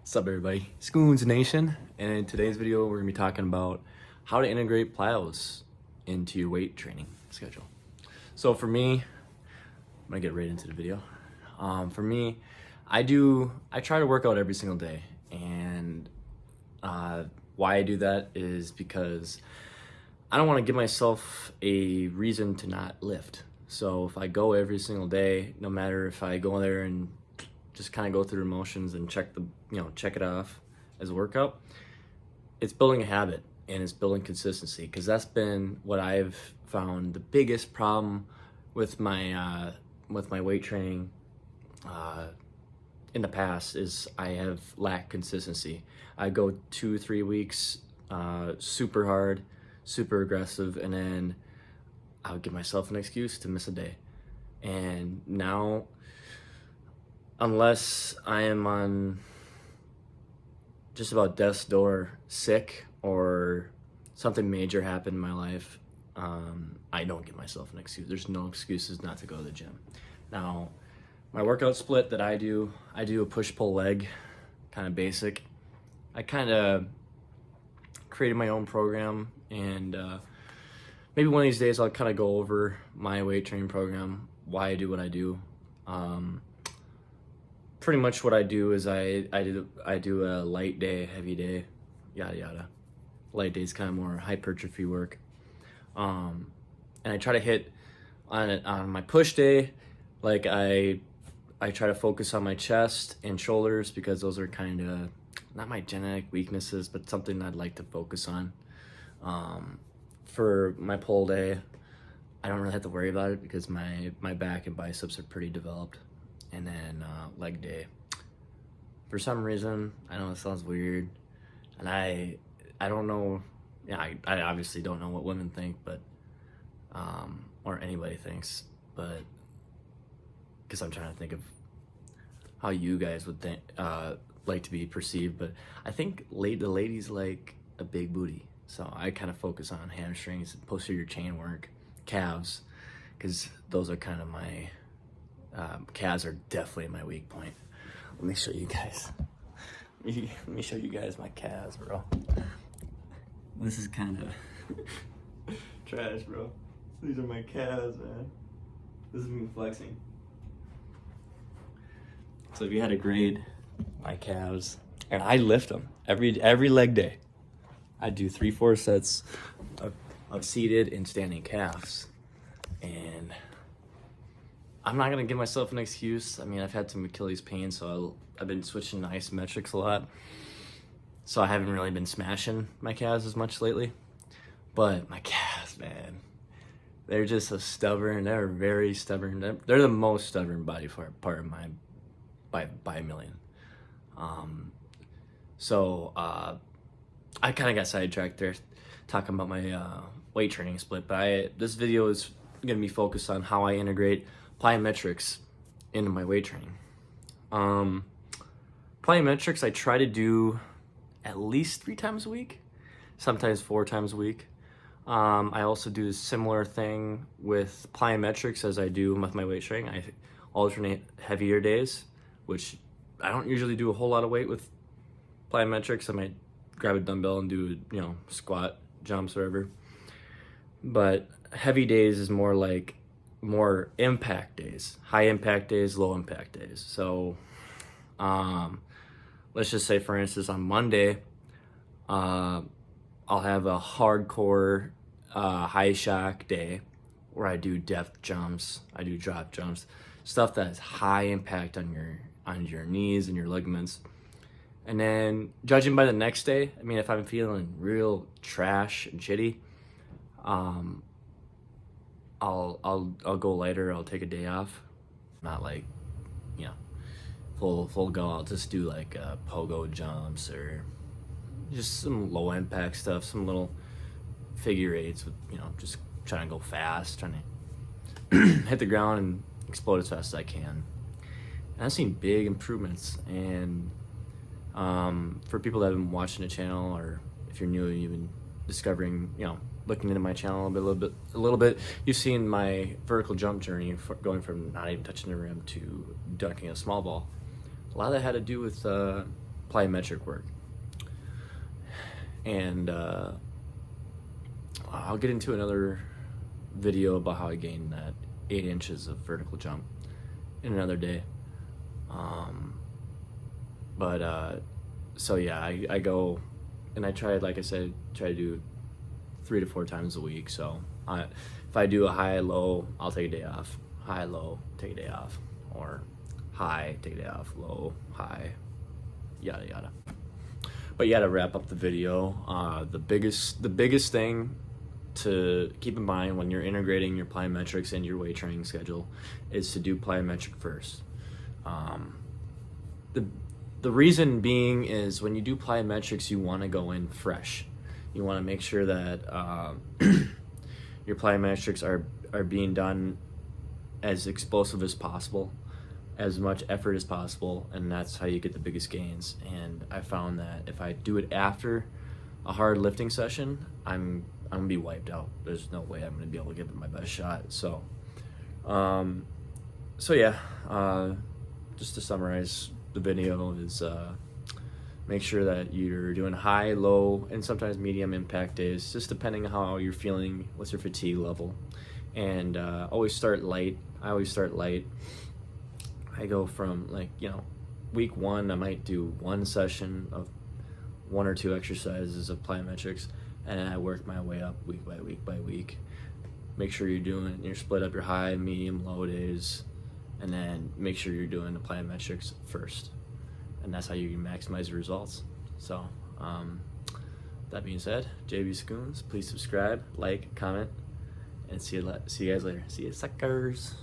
What's up, everybody? Scoons Nation, and in today's video we're going to be talking about how to integrate plyos into your weight training schedule. So for me, I'm going to get right into the video. For me, I try to work out every single day, and why I do that is because I don't want to give myself a reason to not lift. So if I go every single day, no matter if I go there and just kind of go through the motions and check it off as a workout, it's building a habit and it's building consistency, because that's been what I've found the biggest problem with my weight training in the past is I have lacked consistency. I go 2-3 weeks super hard, super aggressive, and then I would give myself an excuse to miss a day. And now, unless I am on just about death's door sick or something major happened in my life, I don't give myself an excuse. There's no excuses not to go to the gym. Now, my workout split that I do a push-pull leg, kind of basic. I kind of created my own program, and maybe one of these days I'll kind of go over my weight training program, why I do what I do. Pretty much what I do is I do a light day, heavy day, yada yada. Light day is kind of more hypertrophy work, and I try to hit on my push day. Like I try to focus on my chest and shoulders, because those are kind of not my genetic weaknesses, but something I'd like to focus on. For my pull day, I don't really have to worry about it because my back and biceps are pretty developed. And then leg day, for some reason, I know it sounds weird, and I don't know, I obviously don't know what women think, but or anybody thinks, but because I'm trying to think of how you guys would think, like to be perceived, but I think the ladies like a big booty, so I kind of focus on hamstrings and posterior chain work, calves, because those are kind of my calves are definitely my weak point. Let me show you guys. Let me show you guys my calves, bro. This is kind of trash, bro. These are my calves, man. This is me flexing. So if you had to grade my calves, and I lift them every leg day, I do 3-4 sets of seated and standing calves, and I'm not gonna give myself an excuse. I mean, I've had some Achilles pain, so I've been switching to isometrics a lot. So I haven't really been smashing my calves as much lately. But my calves, man, they're just so stubborn. They're very stubborn. They're the most stubborn body part of my by a million. So I kind of got sidetracked there talking about my weight training split. But this video is gonna be focused on how I integrate plyometrics into my weight training. Plyometrics I try to do at least 3 times a week, sometimes 4 times a week. I also do a similar thing with plyometrics as I do with my weight training. I alternate heavier days, which I don't usually do a whole lot of weight with plyometrics. I might grab a dumbbell and do, squat, jumps, whatever. But heavy days is more like more impact days, high impact days, low impact days. So let's just say, for instance, on Monday, I'll have a hardcore high shock day where I do depth jumps, I do drop jumps, stuff that's high impact on your knees and your ligaments. And then judging by the next day, I mean, if I'm feeling real trash and shitty, I'll go lighter. I'll take a day off, not like, full go. I'll just do like pogo jumps or just some low impact stuff, some little figure eights with, just trying to go fast, trying to hit the ground and explode as fast as I can. And I've seen big improvements. And for people that have been watching the channel, or if you're new, you've been discovering, looking into my channel a little bit, you've seen my vertical jump journey going from not even touching the rim to dunking a small ball. A lot of that had to do with plyometric work. And I'll get into another video about how I gained that 8 inches of vertical jump in another day. So yeah, I go and I try, like I said, try to do 3 to 4 times a week. So if I do a high, low, I'll take a day off. High, low, take a day off. Or high, take a day off. Low, high, yada yada. But yeah, to wrap up the video, the biggest thing to keep in mind when you're integrating your plyometrics into your weight training schedule is to do plyometric first. The reason being is when you do plyometrics, you want to go in fresh. You want to make sure that your plyometrics are being done as explosive as possible, as much effort as possible, and that's how you get the biggest gains. And I found that if I do it after a hard lifting session, I'm gonna be wiped out. There's no way I'm gonna be able to give it my best shot. So yeah, just to summarize the video is make sure that you're doing high, low, and sometimes medium impact days, just depending on how you're feeling, what's your fatigue level. And always start light. I always start light. I go from, like, week 1, I might do 1 session of 1 or 2 exercises of plyometrics, and I work my way up week by week by week. Make sure you're split up your high, medium, low days, and then make sure you're doing the plyometrics first. And that's how you can maximize your results. So, that being said, JB Scoons, please subscribe, like, comment, and see you guys later. See you, suckers.